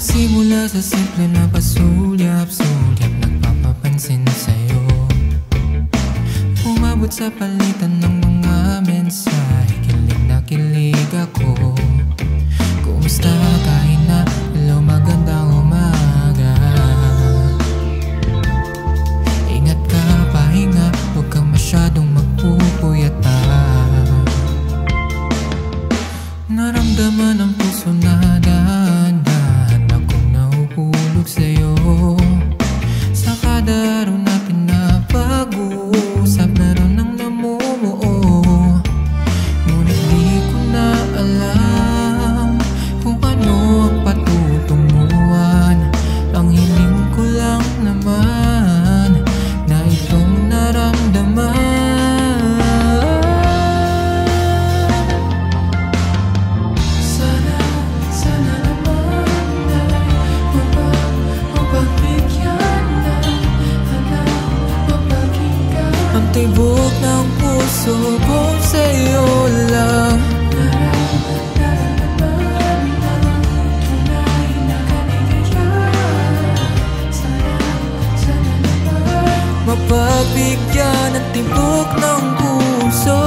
Nagsimula sa simple na pasulyap-sulyap, nagpapapansin sa'yo. Umabot sa palitan ng mga mensahe, kilig na kilig ako. Kumusta, kain na, hello, magandang umaga. Ingat ka, pahinga, huwag kang masyadong magpupuyata. Naramdaman ang puso na dahan-dahan akong nahuhulog sa'yo. Sa kada araw na pinapag-uusap, meron nang namumuo. Ngunit di ko na alam kung ano ang patutunguhan. Ang hiling ko lang naman na itong naramdaman. Ang tibok ng puso ko sa'yo lang. Mapagbigyan ang tibok ng puso.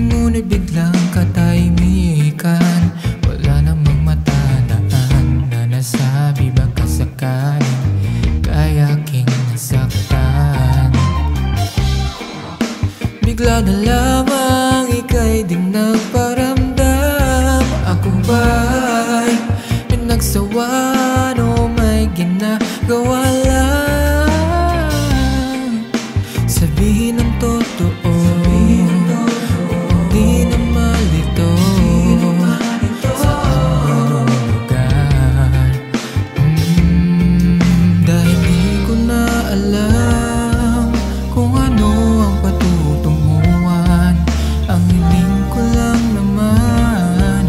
Ngunit biglang katahimikan, wala namang matandaan na nasabi baka sakaling kaya aking nasaktan. Bigla na lamang ika'y di nagparamdam. Ako ba'y pinagsawan o may ginagawa lang? Sabihin ang totoo, hindi na malito. Saan ang lugar? Dahil di ko na alam kung ano ang patutunguhan. Ang hiling ko lang naman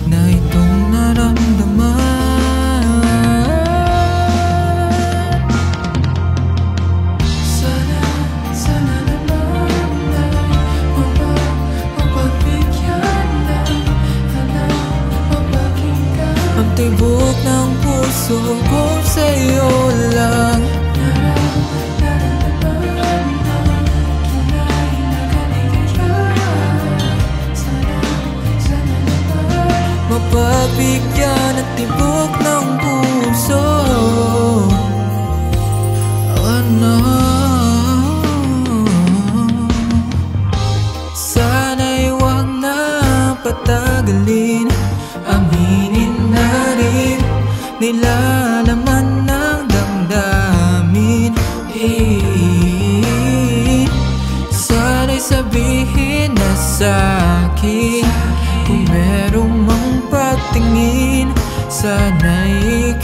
na itong naramdaman. Sana naman ay mapagbigyan na mapakinggan. Ang tibok ng puso ko sa'yo lang. Mapagbigyan at tibok ng puso. Ano? Sana'y huwag na patagalin, aminin na rin nilalaman ng damdamin. Sana'y sabihin na sa'kin kung merong mang pagtingin. Sana'y